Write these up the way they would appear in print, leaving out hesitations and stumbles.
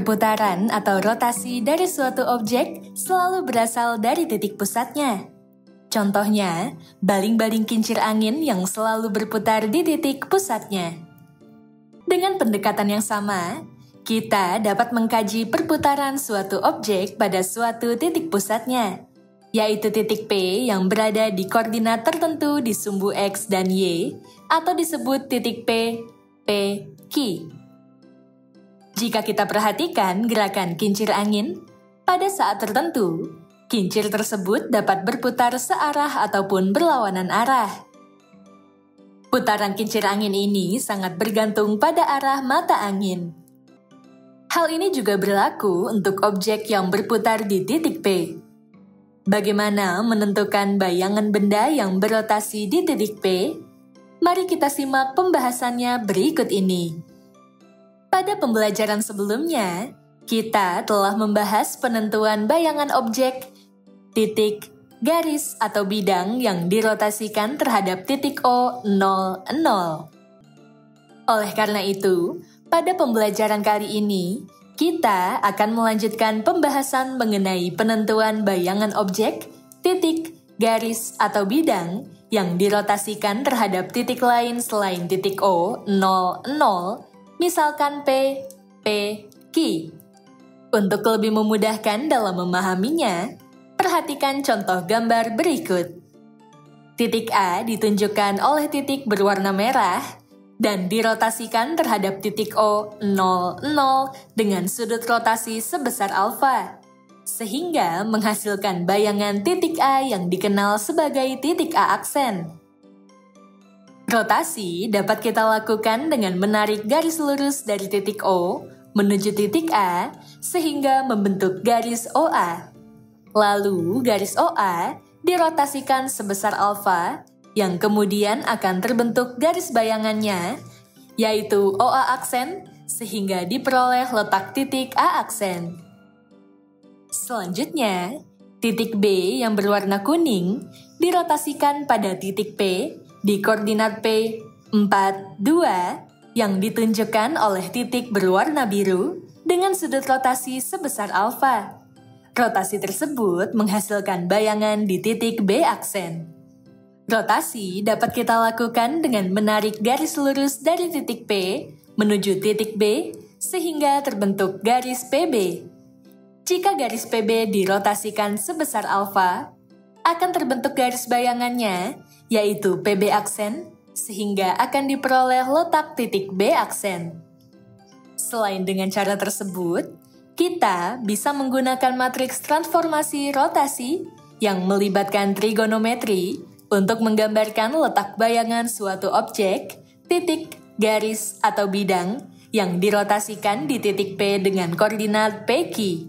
Perputaran atau rotasi dari suatu objek selalu berasal dari titik pusatnya. Contohnya, baling-baling kincir angin yang selalu berputar di titik pusatnya. Dengan pendekatan yang sama, kita dapat mengkaji perputaran suatu objek pada suatu titik pusatnya, yaitu titik P yang berada di koordinat tertentu di sumbu X dan Y, atau disebut titik P, Q. Jika kita perhatikan gerakan kincir angin, pada saat tertentu, kincir tersebut dapat berputar searah ataupun berlawanan arah. Putaran kincir angin ini sangat bergantung pada arah mata angin. Hal ini juga berlaku untuk objek yang berputar di titik P. Bagaimana menentukan bayangan benda yang berotasi di titik P? Mari kita simak pembahasannya berikut ini. Pada pembelajaran sebelumnya, kita telah membahas penentuan bayangan objek, titik, garis, atau bidang yang dirotasikan terhadap titik O, 0, 0. Oleh karena itu, pada pembelajaran kali ini, kita akan melanjutkan pembahasan mengenai penentuan bayangan objek, titik, garis, atau bidang yang dirotasikan terhadap titik lain selain titik O, 0, 0, misalkan P, Q. Untuk lebih memudahkan dalam memahaminya, perhatikan contoh gambar berikut. Titik A ditunjukkan oleh titik berwarna merah dan dirotasikan terhadap titik O, 0, 0 dengan sudut rotasi sebesar alfa, sehingga menghasilkan bayangan titik A yang dikenal sebagai titik A aksen. Rotasi dapat kita lakukan dengan menarik garis lurus dari titik O menuju titik A sehingga membentuk garis OA. Lalu garis OA dirotasikan sebesar alfa yang kemudian akan terbentuk garis bayangannya, yaitu OA aksen sehingga diperoleh letak titik A aksen. Selanjutnya, titik B yang berwarna kuning dirotasikan pada titik P di koordinat P, 4, 2 yang ditunjukkan oleh titik berwarna biru dengan sudut rotasi sebesar alfa. Rotasi tersebut menghasilkan bayangan di titik B aksen. Rotasi dapat kita lakukan dengan menarik garis lurus dari titik P menuju titik B sehingga terbentuk garis PB. Jika garis PB dirotasikan sebesar alfa, akan terbentuk garis bayangannya, yaitu PB aksen, sehingga akan diperoleh letak titik B aksen. Selain dengan cara tersebut, kita bisa menggunakan matriks transformasi rotasi yang melibatkan trigonometri untuk menggambarkan letak bayangan suatu objek, titik, garis, atau bidang yang dirotasikan di titik P dengan koordinat PQ.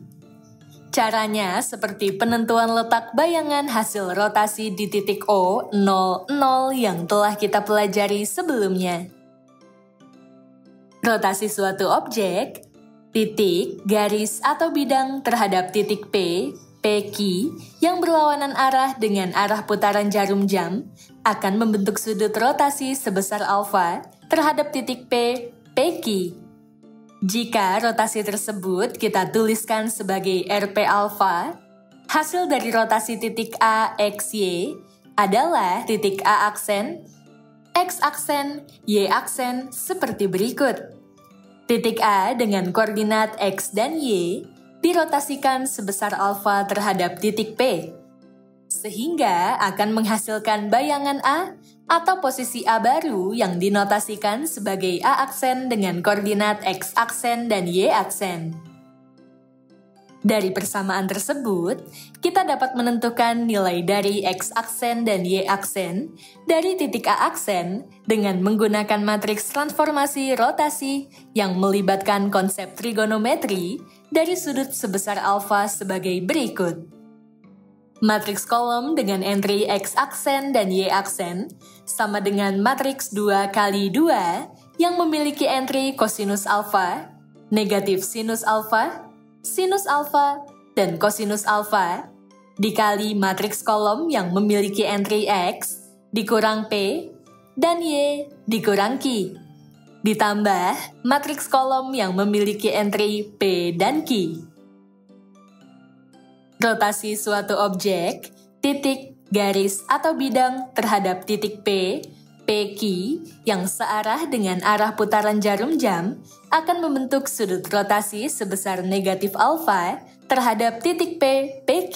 Caranya seperti penentuan letak bayangan hasil rotasi di titik O, 0, 0 yang telah kita pelajari sebelumnya. Rotasi suatu objek, titik, garis, atau bidang terhadap titik P, PQ yang berlawanan arah dengan arah putaran jarum jam akan membentuk sudut rotasi sebesar alfa terhadap titik P, PQ. Jika rotasi tersebut kita tuliskan sebagai RP alfa, hasil dari rotasi titik A, X, Y adalah titik A aksen, X aksen, Y aksen seperti berikut. Titik A dengan koordinat X dan Y dirotasikan sebesar alfa terhadap titik P, sehingga akan menghasilkan bayangan A atau posisi A baru yang dinotasikan sebagai A aksen dengan koordinat X aksen dan Y aksen. Dari persamaan tersebut, kita dapat menentukan nilai dari X aksen dan Y aksen dari titik A aksen dengan menggunakan matriks transformasi rotasi yang melibatkan konsep trigonometri dari sudut sebesar alfa sebagai berikut. Matriks kolom dengan entry X aksen dan Y aksen sama dengan matriks 2 kali 2 yang memiliki entry kosinus alfa, negatif sinus alfa, dan kosinus alfa, dikali matriks kolom yang memiliki entry X dikurang P dan Y dikurang Q. Ditambah matriks kolom yang memiliki entry P dan Q. Rotasi suatu objek, titik, garis, atau bidang terhadap titik P, PQ, yang searah dengan arah putaran jarum jam akan membentuk sudut rotasi sebesar negatif alfa terhadap titik P, PQ.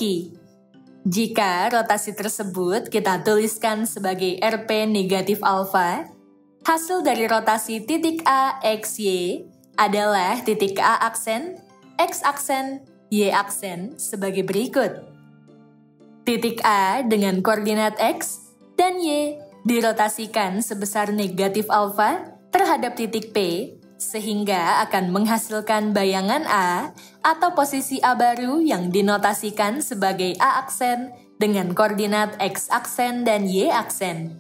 Jika rotasi tersebut kita tuliskan sebagai RP negatif alfa, hasil dari rotasi titik A, X, Y adalah titik A aksen, X aksen, Y aksen sebagai berikut. Titik A dengan koordinat X dan Y dirotasikan sebesar negatif alfa terhadap titik P, sehingga akan menghasilkan bayangan A atau posisi A baru yang dinotasikan sebagai A aksen dengan koordinat X aksen dan Y aksen.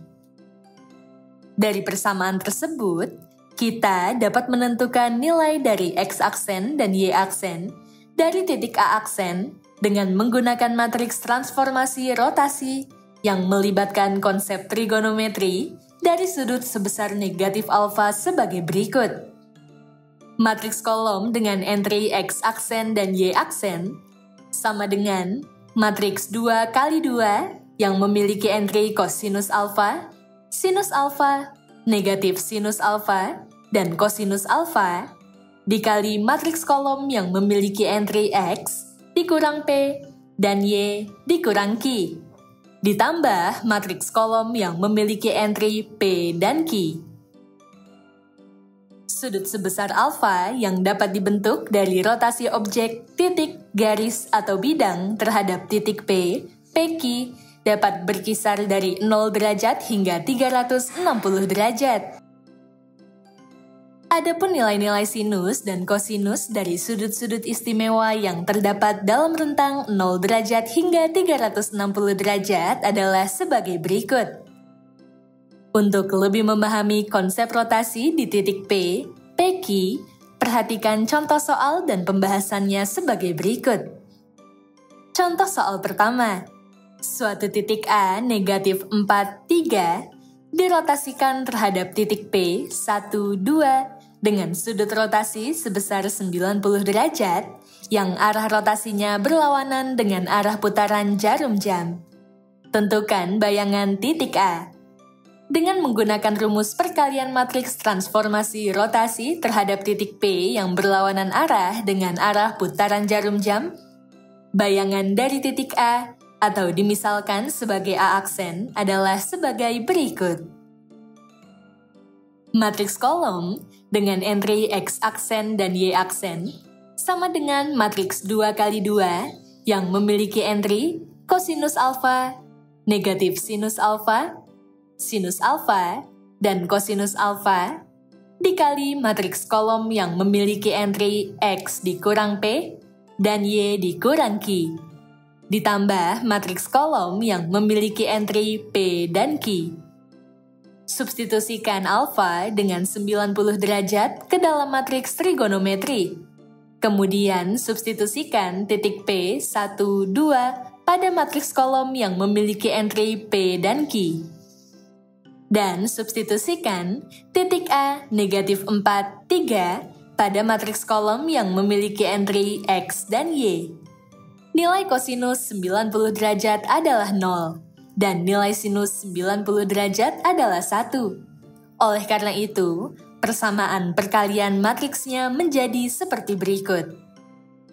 Dari persamaan tersebut, kita dapat menentukan nilai dari X aksen dan Y aksen dari titik A aksen dengan menggunakan matriks transformasi rotasi yang melibatkan konsep trigonometri dari sudut sebesar negatif alfa sebagai berikut. Matriks kolom dengan entry X aksen dan Y aksen sama dengan matriks 2 kali 2 yang memiliki entry kosinus alfa, sinus alfa, negatif sinus alfa, dan kosinus alfa, dikali matriks kolom yang memiliki entry X dikurang P dan Y dikurang Q, ditambah matriks kolom yang memiliki entry P dan Q. Sudut sebesar alfa yang dapat dibentuk dari rotasi objek, titik, garis, atau bidang terhadap titik P, PQ, dapat berkisar dari 0 derajat hingga 360 derajat. Adapun nilai-nilai sinus dan kosinus dari sudut-sudut istimewa yang terdapat dalam rentang 0 derajat hingga 360 derajat adalah sebagai berikut. Untuk lebih memahami konsep rotasi di titik P, PQ, perhatikan contoh soal dan pembahasannya sebagai berikut. Contoh soal pertama. Suatu titik A negatif 4, 3 dirotasikan terhadap titik P 1, 2 dengan sudut rotasi sebesar 90 derajat yang arah rotasinya berlawanan dengan arah putaran jarum jam. Tentukan bayangan titik A. Dengan menggunakan rumus perkalian matriks transformasi rotasi terhadap titik P yang berlawanan arah dengan arah putaran jarum jam, bayangan dari titik A atau dimisalkan sebagai A aksen adalah sebagai berikut. Matriks kolom dengan entry X aksen dan Y aksen sama dengan matriks 2 kali 2 yang memiliki entry kosinus alfa, negatif sinus alfa, dan kosinus alfa dikali matriks kolom yang memiliki entry X dikurang P dan Y dikurang Q, ditambah matriks kolom yang memiliki entry P dan Q. Substitusikan alfa dengan 90 derajat ke dalam matriks trigonometri. Kemudian substitusikan titik P 1, 2 pada matriks kolom yang memiliki entry P dan Q. Dan substitusikan titik A negatif 4, 3 pada matriks kolom yang memiliki entry X dan Y. Nilai kosinus 90 derajat adalah 0, dan nilai sinus 90 derajat adalah 1. Oleh karena itu, persamaan perkalian matriksnya menjadi seperti berikut.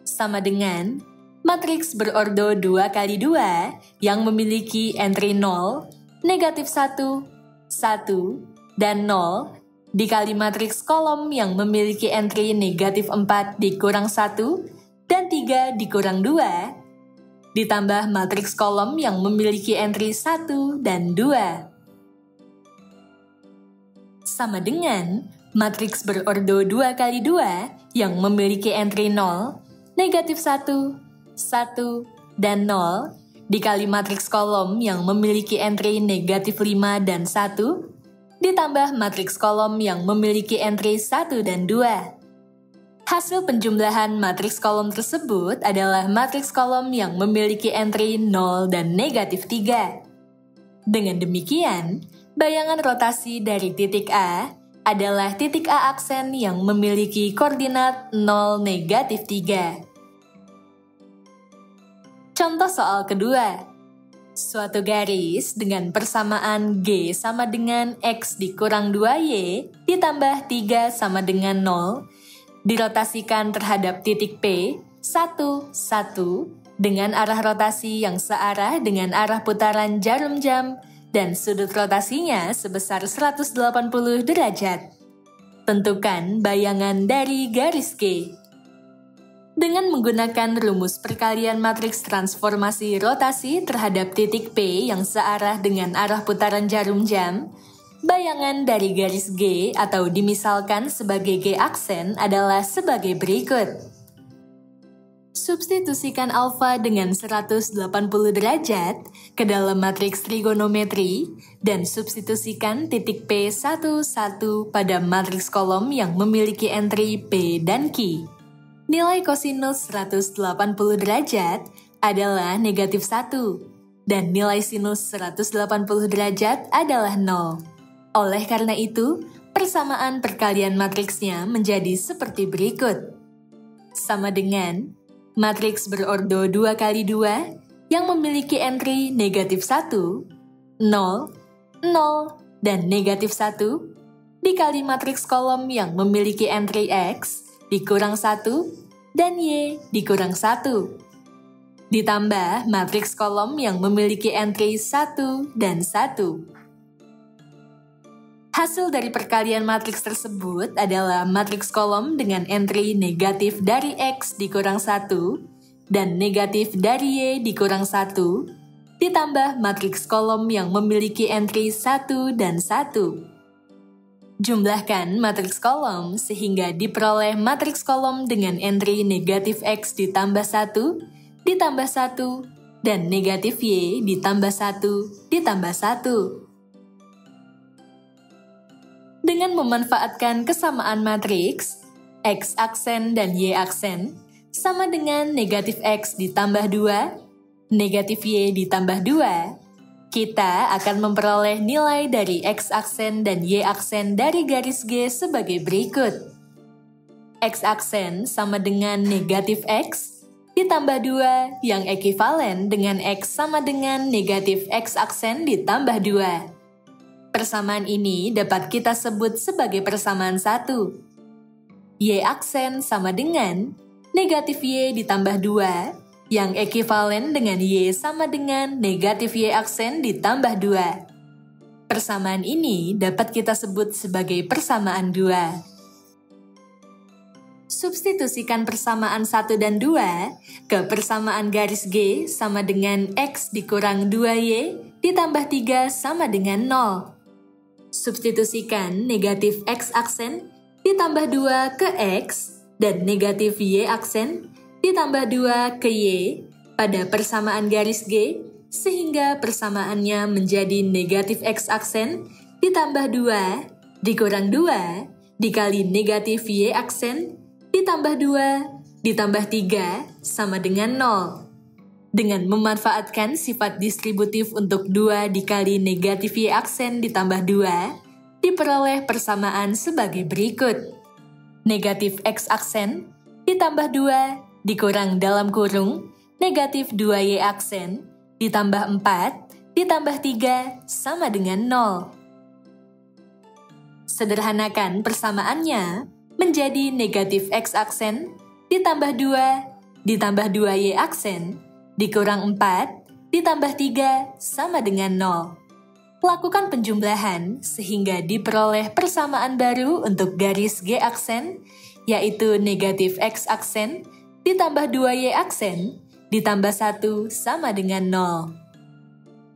Sama dengan matriks berordo 2 kali 2 yang memiliki entry 0, negatif 1, 1, dan 0 dikali matriks kolom yang memiliki entry negatif 4 dikurang 1 dan 3 dikurang 2, ditambah matriks kolom yang memiliki entry 1 dan 2. Sama dengan matriks berordo 2 kali 2 yang memiliki entry 0, negatif 1, 1, dan 0 dikali matriks kolom yang memiliki entry negatif 5 dan 1, ditambah matriks kolom yang memiliki entry 1 dan 2. Hasil penjumlahan matriks kolom tersebut adalah matriks kolom yang memiliki entry 0 dan negatif 3. Dengan demikian, bayangan rotasi dari titik A adalah titik A aksen yang memiliki koordinat 0, negatif 3. Contoh soal kedua. Suatu garis dengan persamaan G sama dengan X dikurang 2Y ditambah 3 sama dengan 0 dirotasikan terhadap titik P 1, 1 dengan arah rotasi yang searah dengan arah putaran jarum jam dan sudut rotasinya sebesar 180 derajat. Tentukan bayangan dari garis G. Dengan menggunakan rumus perkalian matriks transformasi rotasi terhadap titik P yang searah dengan arah putaran jarum jam, bayangan dari garis G atau dimisalkan sebagai G aksen adalah sebagai berikut. Substitusikan alfa dengan 180 derajat ke dalam matriks trigonometri dan substitusikan titik P1, 1 pada matriks kolom yang memiliki entry P dan Q. Nilai kosinus 180 derajat adalah negatif 1, dan nilai sinus 180 derajat adalah 0. Oleh karena itu, persamaan perkalian matriksnya menjadi seperti berikut. Sama dengan matriks berordo 2 kali 2 yang memiliki entry negatif 1, 0, 0, dan negatif 1 dikali matriks kolom yang memiliki entry X dikurang 1 dan Y dikurang 1. Ditambah matriks kolom yang memiliki entry 1 dan 1. Hasil dari perkalian matriks tersebut adalah matriks kolom dengan entry negatif dari X dikurang 1 dan negatif dari Y dikurang 1, ditambah matriks kolom yang memiliki entry 1 dan 1. Jumlahkan matriks kolom sehingga diperoleh matriks kolom dengan entry negatif X ditambah 1, ditambah 1, dan negatif Y ditambah 1, ditambah 1. Dengan memanfaatkan kesamaan matriks, X aksen dan Y aksen sama dengan negatif X ditambah 2, negatif Y ditambah 2, kita akan memperoleh nilai dari X aksen dan Y aksen dari garis G sebagai berikut. X aksen sama dengan negatif X ditambah 2 yang ekivalen dengan X sama dengan negatif X aksen ditambah 2. Persamaan ini dapat kita sebut sebagai persamaan 1. Y aksen sama dengan negatif Y ditambah 2 yang ekivalen dengan Y sama dengan negatif Y aksen ditambah 2. Persamaan ini dapat kita sebut sebagai persamaan 2. Substitusikan persamaan 1 dan 2 ke persamaan garis G sama dengan X dikurang 2Y ditambah 3 sama dengan 0. Substitusikan negatif X aksen ditambah 2 ke X dan negatif Y aksen ditambah 2 ke Y pada persamaan garis G, sehingga persamaannya menjadi negatif X aksen ditambah 2 dikurang 2 dikali negatif Y aksen ditambah 2 ditambah 3 sama dengan 0. Dengan memanfaatkan sifat distributif untuk 2 dikali negatif Y aksen ditambah 2, diperoleh persamaan sebagai berikut. Negatif X aksen ditambah 2 dikurang dalam kurung negatif 2Y aksen ditambah 4 ditambah 3 sama dengan 0. Sederhanakan persamaannya menjadi negatif X aksen ditambah 2 ditambah 2Y aksen dikurang 4 ditambah 3 sama dengan 0. Lakukan penjumlahan sehingga diperoleh persamaan baru untuk garis G aksen, yaitu negatif X aksen ditambah 2Y aksen, ditambah 1 sama dengan 0.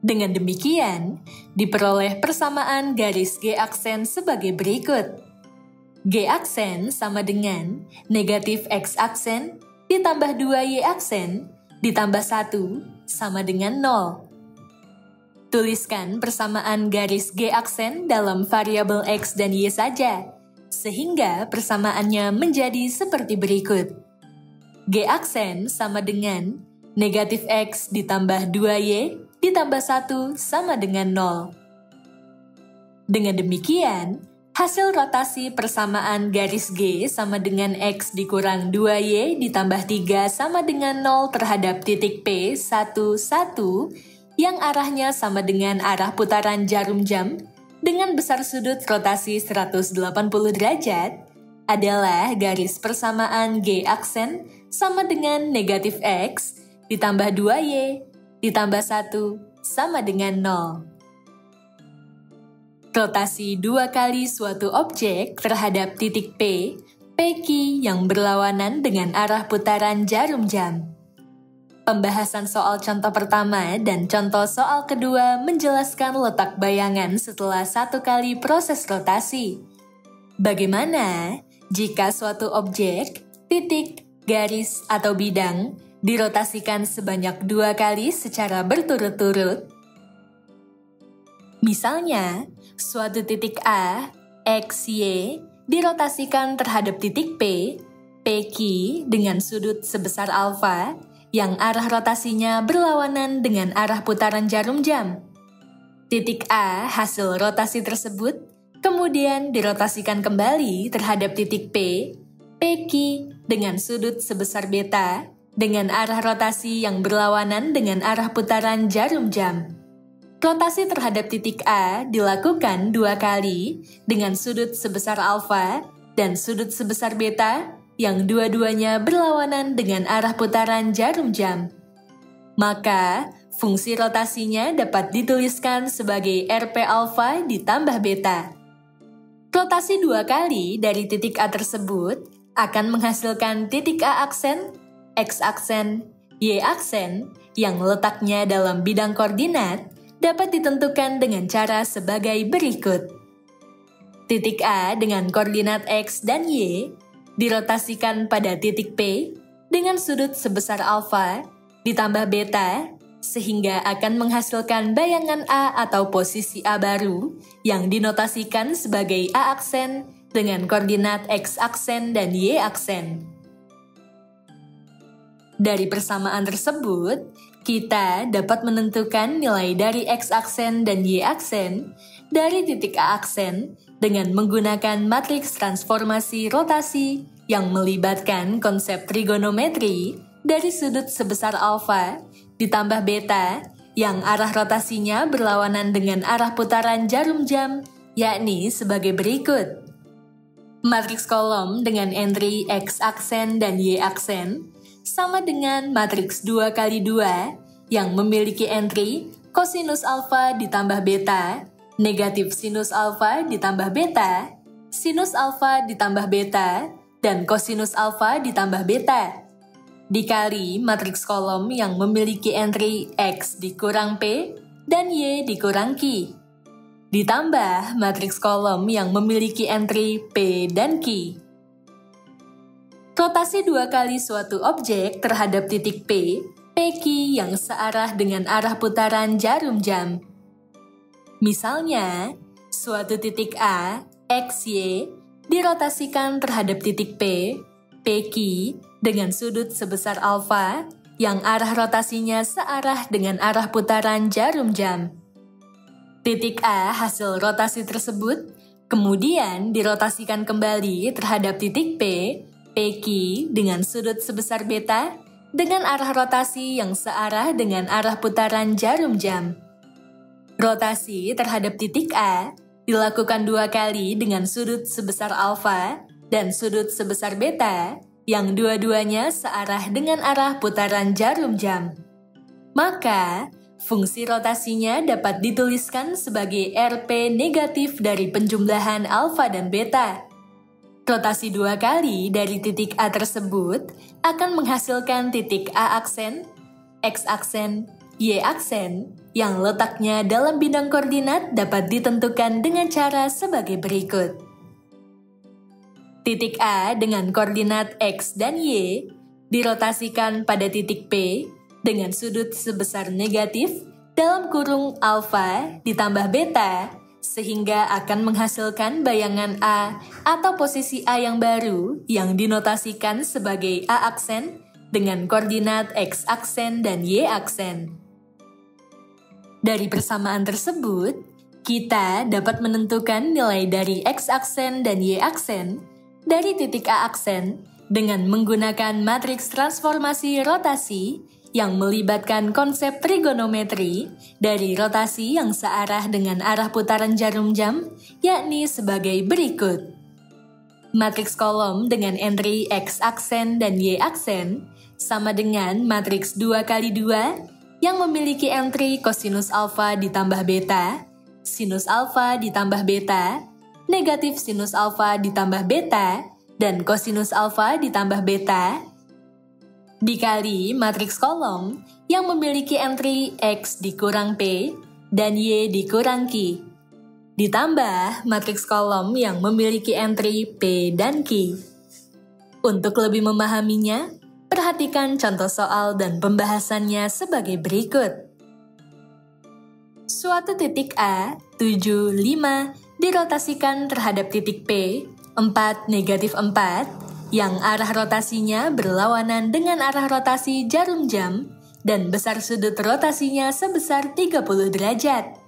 Dengan demikian, diperoleh persamaan garis G aksen sebagai berikut. G aksen sama dengan negatif X aksen, ditambah 2Y aksen, ditambah 1 sama dengan 0. Tuliskan persamaan garis G aksen dalam variabel X dan Y saja, sehingga persamaannya menjadi seperti berikut. G aksen sama dengan negatif X ditambah 2Y ditambah 1 sama dengan 0. Dengan demikian, Hasil rotasi persamaan garis G sama dengan X dikurang 2Y ditambah 3 sama dengan 0 terhadap titik P 1, 1 yang arahnya sama dengan arah putaran jarum jam dengan besar sudut rotasi 180 derajat adalah garis persamaan G aksen sama dengan negatif X ditambah 2Y ditambah 1 sama dengan 0. Rotasi 2 kali suatu objek terhadap titik P, PQ yang berlawanan dengan arah putaran jarum jam. Pembahasan soal contoh pertama dan contoh soal kedua menjelaskan letak bayangan setelah 1 kali proses rotasi. Bagaimana jika suatu objek, titik, garis, atau bidang dirotasikan sebanyak 2 kali secara berturut-turut? Misalnya, suatu titik A, X, Y dirotasikan terhadap titik P, PQ dengan sudut sebesar alfa yang arah rotasinya berlawanan dengan arah putaran jarum jam. Titik A hasil rotasi tersebut kemudian dirotasikan kembali terhadap titik P, PQ dengan sudut sebesar beta dengan arah rotasi yang berlawanan dengan arah putaran jarum jam. Rotasi terhadap titik A dilakukan 2 kali dengan sudut sebesar alfa dan sudut sebesar beta yang dua-duanya berlawanan dengan arah putaran jarum jam. Maka, fungsi rotasinya dapat dituliskan sebagai RP alfa ditambah beta. Rotasi 2 kali dari titik A tersebut akan menghasilkan titik A aksen, X aksen, Y aksen yang letaknya dalam bidang koordinat dapat ditentukan dengan cara sebagai berikut. Titik A dengan koordinat X dan Y dirotasikan pada titik P dengan sudut sebesar alfa ditambah beta sehingga akan menghasilkan bayangan A atau posisi A baru yang dinotasikan sebagai A aksen dengan koordinat X aksen dan Y aksen. Dari persamaan tersebut, kita dapat menentukan nilai dari X aksen dan Y aksen dari titik A aksen dengan menggunakan matriks transformasi rotasi yang melibatkan konsep trigonometri dari sudut sebesar alfa ditambah beta yang arah rotasinya berlawanan dengan arah putaran jarum jam, yakni sebagai berikut. Matriks kolom dengan entry X aksen dan Y aksen sama dengan matriks 2 kali 2 yang memiliki entry kosinus alfa ditambah beta, negatif sinus alfa ditambah beta, sinus alfa ditambah beta, dan kosinus alfa ditambah beta. Dikali matriks kolom yang memiliki entry X dikurang P dan Y dikurang Q. Ditambah matriks kolom yang memiliki entry P dan Q. Rotasi 2 kali suatu objek terhadap titik P, PQ yang searah dengan arah putaran jarum jam. Misalnya, suatu titik A, X, Y dirotasikan terhadap titik P, PQ dengan sudut sebesar alfa yang arah rotasinya searah dengan arah putaran jarum jam. Titik A hasil rotasi tersebut kemudian dirotasikan kembali terhadap titik P, PQ dengan sudut sebesar beta dengan arah rotasi yang searah dengan arah putaran jarum jam. Rotasi terhadap titik A dilakukan 2 kali dengan sudut sebesar alfa dan sudut sebesar beta yang dua-duanya searah dengan arah putaran jarum jam. Maka, fungsi rotasinya dapat dituliskan sebagai RP negatif dari penjumlahan alfa dan beta. Rotasi 2 kali dari titik A tersebut akan menghasilkan titik A aksen, X aksen, Y aksen yang letaknya dalam bidang koordinat dapat ditentukan dengan cara sebagai berikut. Titik A dengan koordinat X dan Y dirotasikan pada titik P dengan sudut sebesar negatif dalam kurung alfa ditambah beta sehingga akan menghasilkan bayangan A atau posisi A yang baru yang dinotasikan sebagai A aksen dengan koordinat X aksen dan Y aksen. Dari persamaan tersebut, Kita dapat menentukan nilai dari X aksen dan Y aksen dari titik A aksen dengan menggunakan matriks transformasi rotasi yang melibatkan konsep trigonometri dari rotasi yang searah dengan arah putaran jarum jam, yakni sebagai berikut. Matriks kolom dengan entry X aksen dan Y aksen sama dengan matriks 2 kali 2 yang memiliki entry kosinus alfa ditambah beta, sinus alfa ditambah beta, negatif sinus alfa ditambah beta, dan kosinus alfa ditambah beta, dikali matriks kolom yang memiliki entry X dikurang P dan Y dikurang Q, ditambah matriks kolom yang memiliki entry P dan Q. Untuk lebih memahaminya, perhatikan contoh soal dan pembahasannya sebagai berikut. Suatu titik A, 7, 5, dirotasikan terhadap titik P, 4, negatif 4, yang arah rotasinya berlawanan dengan arah rotasi jarum jam dan besar sudut rotasinya sebesar 30 derajat.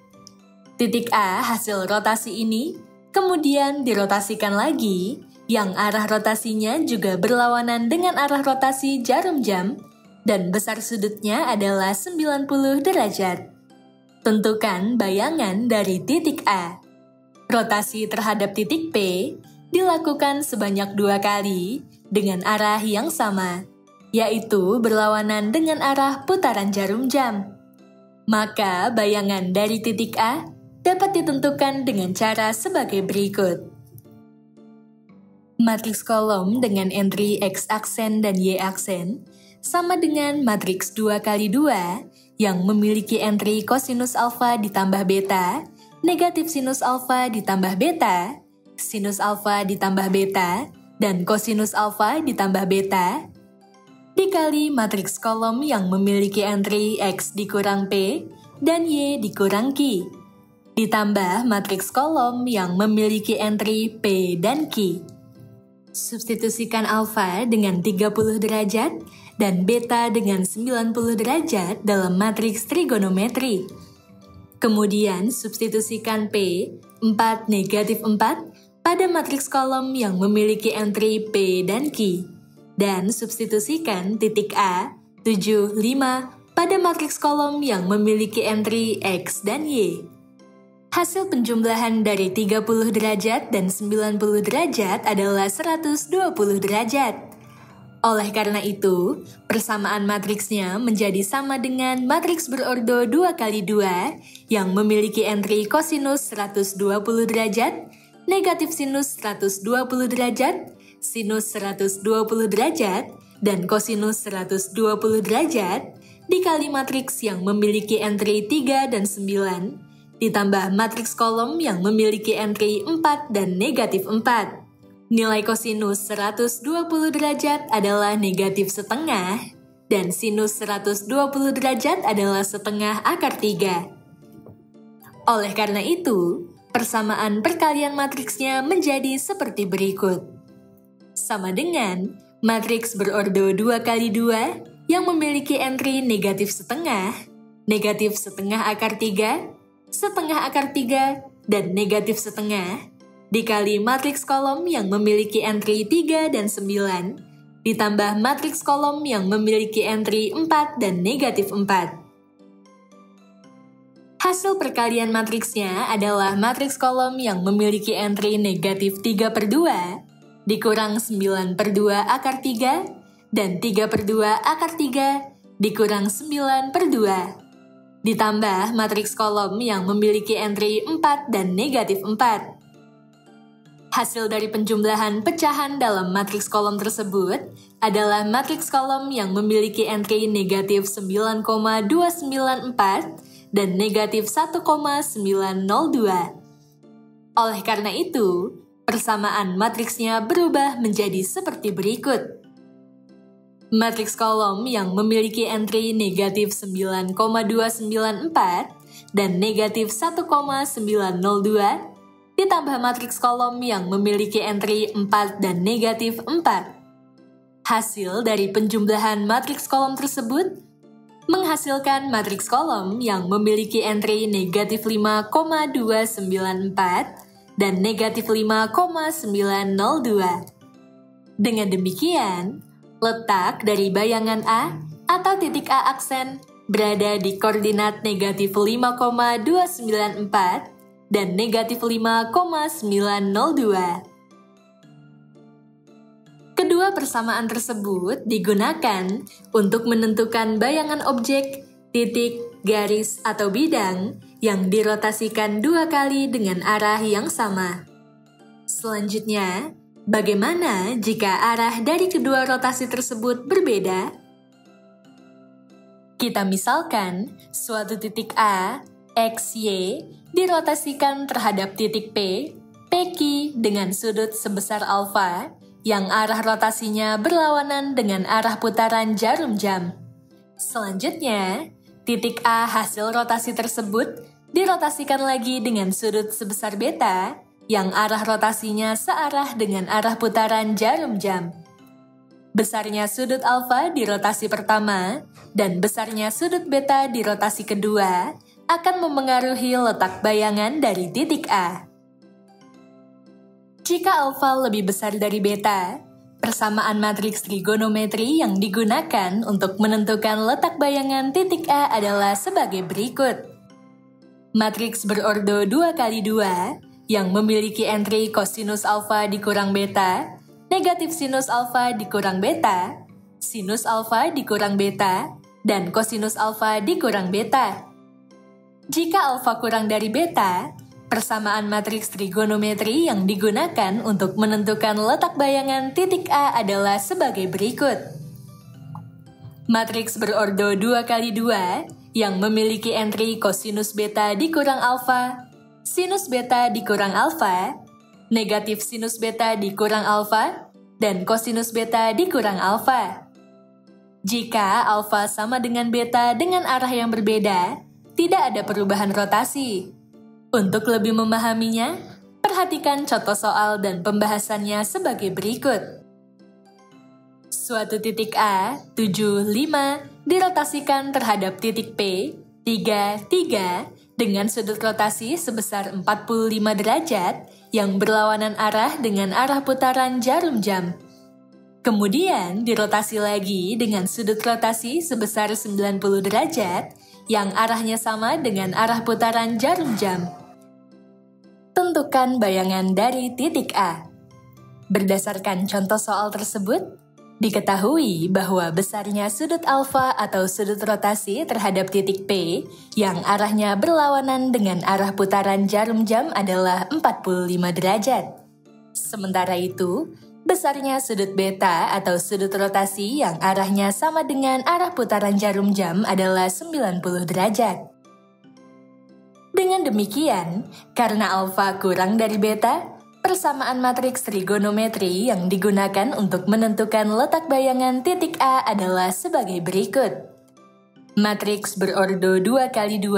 Titik A hasil rotasi ini kemudian dirotasikan lagi, yang arah rotasinya juga berlawanan dengan arah rotasi jarum jam dan besar sudutnya adalah 90 derajat. Tentukan bayangan dari titik A. Rotasi terhadap titik P dilakukan sebanyak 2 kali dengan arah yang sama, yaitu berlawanan dengan arah putaran jarum jam. Maka bayangan dari titik A dapat ditentukan dengan cara sebagai berikut. Matriks kolom dengan entry X aksen dan Y aksen sama dengan matriks 2 kali 2 yang memiliki entry kosinus alfa ditambah beta, negatif sinus alfa ditambah beta, sinus alfa ditambah beta, dan kosinus alfa ditambah beta, dikali matriks kolom yang memiliki entry X dikurang P dan Y dikurang Q, ditambah matriks kolom yang memiliki entry P dan Q. Substitusikan alfa dengan 30 derajat dan beta dengan 90 derajat dalam matriks trigonometri. Kemudian substitusikan P, 4 negatif 4, pada matriks kolom yang memiliki entry P dan Q. Dan substitusikan titik A, 7, 5, pada matriks kolom yang memiliki entry X dan Y. Hasil penjumlahan dari 30 derajat dan 90 derajat adalah 120 derajat. Oleh karena itu, persamaan matriksnya menjadi sama dengan matriks berordo 2 kali 2 yang memiliki entry kosinus 120 derajat, negatif sinus 120 derajat, sinus 120 derajat, dan kosinus 120 derajat dikali matriks yang memiliki entry 3 dan 9, ditambah matriks kolom yang memiliki entry 4 dan negatif 4. Nilai kosinus 120 derajat adalah negatif setengah, dan sinus 120 derajat adalah setengah akar 3. Oleh karena itu, persamaan perkalian matriksnya menjadi seperti berikut. Sama dengan matriks berordo 2 kali 2 yang memiliki entry negatif setengah akar 3, setengah akar 3, dan negatif setengah, dikali matriks kolom yang memiliki entry 3 dan 9, ditambah matriks kolom yang memiliki entry 4 dan negatif 4. Hasil perkalian matriksnya adalah matriks kolom yang memiliki entry negatif 3/2, dikurang 9/2 akar 3, dan 3/2 akar 3, dikurang 9/2. Ditambah matriks kolom yang memiliki entry 4 dan negatif 4. Hasil dari penjumlahan pecahan dalam matriks kolom tersebut adalah matriks kolom yang memiliki entry negatif 9,294 dan negatif 1,902. Oleh karena itu, persamaan matriksnya berubah menjadi seperti berikut. Matriks kolom yang memiliki entry negatif 9,294 dan negatif 1,902 ditambah matriks kolom yang memiliki entry 4 dan negatif 4. Hasil dari penjumlahan matriks kolom tersebut menghasilkan matriks kolom yang memiliki entry negatif 5,294 dan negatif 5,902. Dengan demikian, letak dari bayangan A atau titik A aksen berada di koordinat negatif 5,294 dan negatif 5,902. Kedua persamaan tersebut digunakan untuk menentukan bayangan objek, titik, garis, atau bidang yang dirotasikan 2 kali dengan arah yang sama. Selanjutnya, bagaimana jika arah dari kedua rotasi tersebut berbeda? Kita misalkan suatu titik A, X, Y dirotasikan terhadap titik P, PQ dengan sudut sebesar alfa, yang arah rotasinya berlawanan dengan arah putaran jarum jam. Selanjutnya, titik A hasil rotasi tersebut dirotasikan lagi dengan sudut sebesar beta, yang arah rotasinya searah dengan arah putaran jarum jam. Besarnya sudut alfa di rotasi pertama dan besarnya sudut beta di rotasi kedua akan memengaruhi letak bayangan dari titik A. Jika alfa lebih besar dari beta, persamaan matriks trigonometri yang digunakan untuk menentukan letak bayangan titik A adalah sebagai berikut. Matriks berordo 2x2 yang memiliki entry kosinus alfa dikurang beta, negatif sinus alfa dikurang beta, sinus alfa dikurang beta, dan kosinus alfa dikurang beta. Jika alfa kurang dari beta, persamaan matriks trigonometri yang digunakan untuk menentukan letak bayangan titik A adalah sebagai berikut. Matriks berordo 2x2 yang memiliki entry kosinus beta dikurang alfa, sinus beta dikurang alfa, negatif sinus beta dikurang alfa, dan kosinus beta dikurang alfa. Jika alfa sama dengan beta dengan arah yang berbeda, tidak ada perubahan rotasi. Untuk lebih memahaminya, perhatikan contoh soal dan pembahasannya sebagai berikut. Suatu titik A, 7, 5, dirotasikan terhadap titik P, 3, 3, dengan sudut rotasi sebesar 45 derajat yang berlawanan arah dengan arah putaran jarum jam. Kemudian dirotasi lagi dengan sudut rotasi sebesar 90 derajat yang arahnya sama dengan arah putaran jarum jam. Tentukan bayangan dari titik A. Berdasarkan contoh soal tersebut, diketahui bahwa besarnya sudut alfa atau sudut rotasi terhadap titik P yang arahnya berlawanan dengan arah putaran jarum jam adalah 45 derajat. Sementara itu, besarnya sudut beta atau sudut rotasi yang arahnya sama dengan arah putaran jarum jam adalah 90 derajat. Dengan demikian, karena alfa kurang dari beta, persamaan matriks trigonometri yang digunakan untuk menentukan letak bayangan titik A adalah sebagai berikut. Matriks berordo 2x2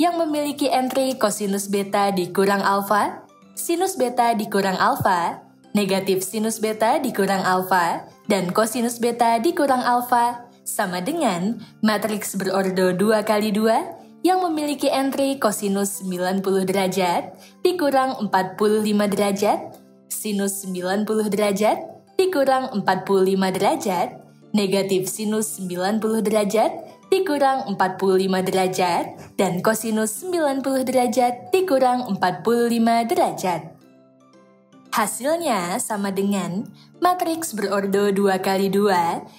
yang memiliki entry kosinus beta dikurang alfa, sinus beta dikurang alfa, negatif sinus beta dikurang alfa, dan kosinus beta dikurang alfa sama dengan matriks berordo 2x2 yang memiliki entry kosinus 90 derajat dikurang 45 derajat, sinus 90 derajat dikurang 45 derajat, negatif sinus 90 derajat dikurang 45 derajat, dan kosinus 90 derajat dikurang 45 derajat. Hasilnya sama dengan matriks berordo 2x2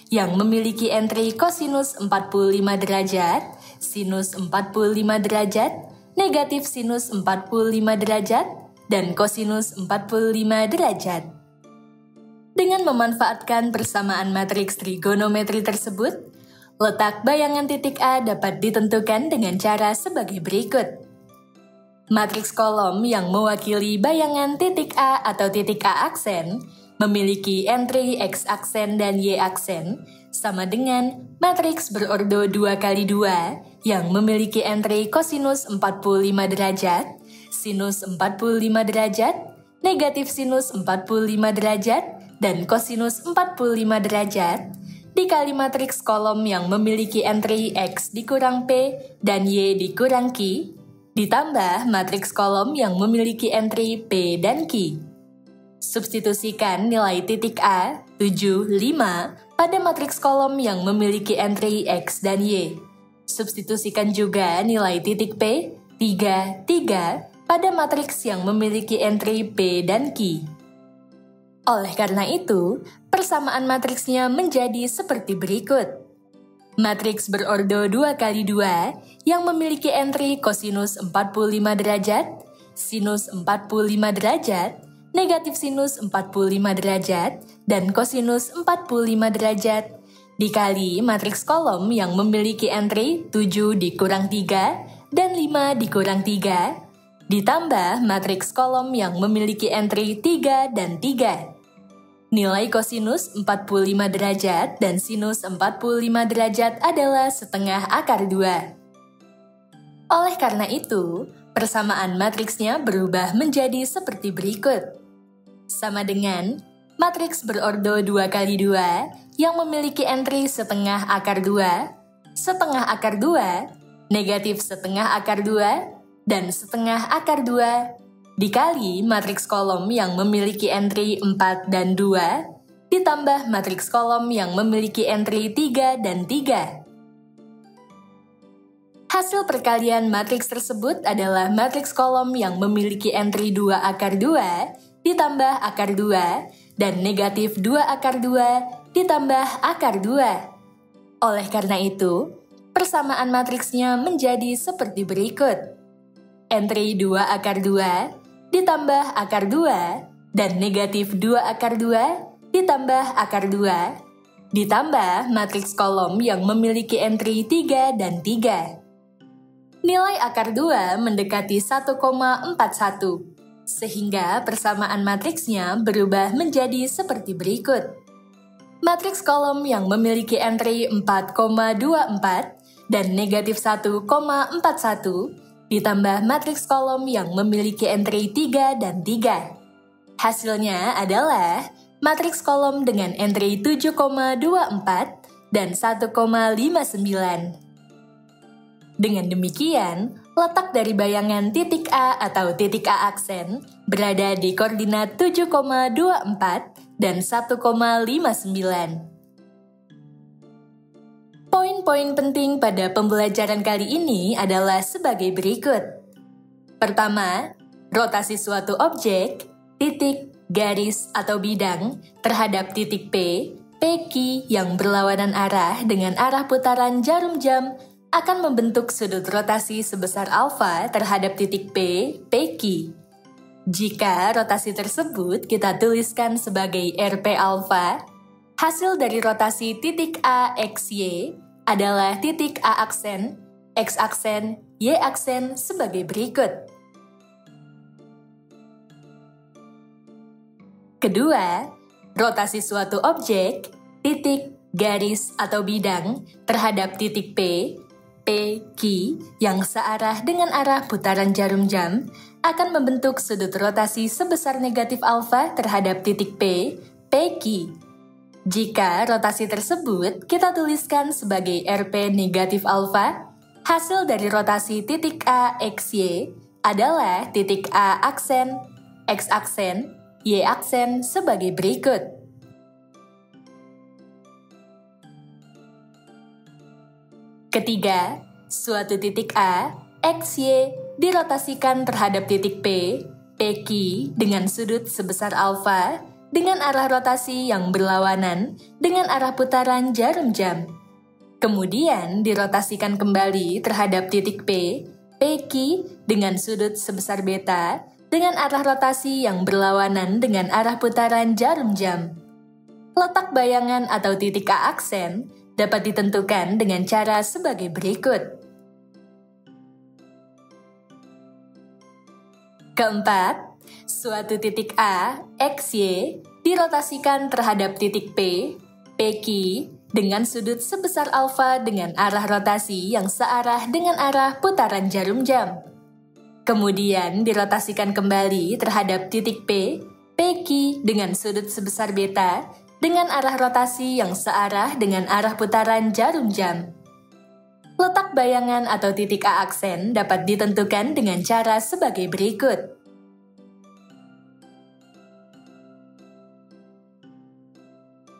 yang memiliki entry kosinus 45 derajat, sinus 45 derajat, negatif sinus 45 derajat, dan kosinus 45 derajat. Dengan memanfaatkan persamaan matriks trigonometri tersebut, letak bayangan titik A dapat ditentukan dengan cara sebagai berikut. Matriks kolom yang mewakili bayangan titik A atau titik A aksen memiliki entry X aksen dan Y aksen sama dengan matriks berordo 2x2 yang memiliki entry kosinus 45 derajat, sinus 45 derajat, negatif sinus 45 derajat, dan kosinus 45 derajat, dikali matriks kolom yang memiliki entry X dikurang P dan Y dikurang Q, ditambah matriks kolom yang memiliki entry P dan Q. Substitusikan nilai titik A, 7, 5 pada matriks kolom yang memiliki entry X dan Y. Substitusikan juga nilai titik P, 3, 3 pada matriks yang memiliki entry P dan Q. Oleh karena itu, persamaan matriksnya menjadi seperti berikut. Matriks berordo 2 kali 2 yang memiliki entry kosinus 45 derajat, sinus 45 derajat, negatif sinus 45 derajat, dan kosinus 45 derajat, dikali matriks kolom yang memiliki entry 7 dikurang 3 dan 5 dikurang 3, ditambah matriks kolom yang memiliki entry 3 dan 3. Nilai kosinus 45 derajat dan sinus 45 derajat adalah setengah akar 2. Oleh karena itu, persamaan matriksnya berubah menjadi seperti berikut. Sama dengan matriks berordo 2 kali 2 yang memiliki entry setengah akar 2, setengah akar 2, negatif setengah akar 2, dan setengah akar 2, dikali matriks kolom yang memiliki entry 4 dan 2, ditambah matriks kolom yang memiliki entry 3 dan 3. Hasil perkalian matriks tersebut adalah matriks kolom yang memiliki entry 2 akar 2, ditambah akar 2, dan negatif 2 akar 2, ditambah akar 2. Oleh karena itu, persamaan matriksnya menjadi seperti berikut. Entry 2 akar 2, ditambah akar 2, dan negatif 2 akar 2, ditambah akar 2, ditambah matriks kolom yang memiliki entry 3 dan 3. Nilai akar 2 mendekati 1,41, sehingga persamaan matriksnya berubah menjadi seperti berikut. Matriks kolom yang memiliki entry 4,24 dan negatif 1,41, ditambah matriks kolom yang memiliki entry 3 dan 3. Hasilnya adalah matriks kolom dengan entry 7,24 dan 1,59. Dengan demikian, letak dari bayangan titik A atau titik A aksen berada di koordinat 7,24 dan 1,59. Poin-poin penting pada pembelajaran kali ini adalah sebagai berikut. Pertama, rotasi suatu objek, titik, garis, atau bidang terhadap titik P, PQ yang berlawanan arah dengan arah putaran jarum jam akan membentuk sudut rotasi sebesar alfa terhadap titik P, PQ. Jika rotasi tersebut kita tuliskan sebagai RP alfa, hasil dari rotasi titik A, X, Y adalah titik A aksen, X aksen, Y aksen sebagai berikut. Kedua, rotasi suatu objek, titik, garis, atau bidang terhadap titik P, PQ yang searah dengan arah putaran jarum jam akan membentuk sudut rotasi sebesar negatif alfa terhadap titik P, PQ. Jika rotasi tersebut kita tuliskan sebagai RP negatif alfa, hasil dari rotasi titik A, X, Y adalah titik A aksen, X aksen, Y aksen sebagai berikut. Ketiga, suatu titik A, X, Y dirotasikan terhadap titik P, PQ dengan sudut sebesar alfa dengan arah rotasi yang berlawanan dengan arah putaran jarum jam. Kemudian dirotasikan kembali terhadap titik P, PQ dengan sudut sebesar beta dengan arah rotasi yang berlawanan dengan arah putaran jarum jam. Letak bayangan atau titik A aksen dapat ditentukan dengan cara sebagai berikut. Keempat, suatu titik A, X, Y dirotasikan terhadap titik P, PQ dengan sudut sebesar alfa dengan arah rotasi yang searah dengan arah putaran jarum jam. Kemudian dirotasikan kembali terhadap titik P, PQ dengan sudut sebesar beta dengan arah rotasi yang searah dengan arah putaran jarum jam. Letak bayangan atau titik A aksen dapat ditentukan dengan cara sebagai berikut.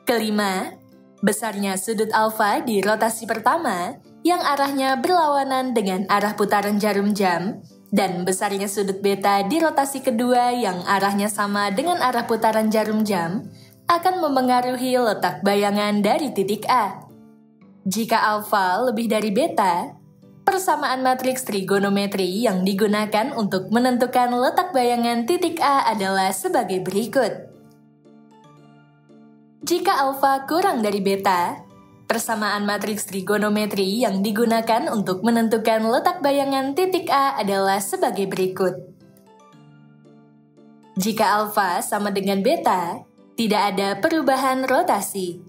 Kelima, besarnya sudut alfa di rotasi pertama yang arahnya berlawanan dengan arah putaran jarum jam, dan besarnya sudut beta di rotasi kedua yang arahnya sama dengan arah putaran jarum jam akan memengaruhi letak bayangan dari titik A. Jika alfa lebih dari beta, persamaan matriks trigonometri yang digunakan untuk menentukan letak bayangan titik A adalah sebagai berikut. Jika alfa kurang dari beta, persamaan matriks trigonometri yang digunakan untuk menentukan letak bayangan titik A adalah sebagai berikut. Jika alfa sama dengan beta, tidak ada perubahan rotasi.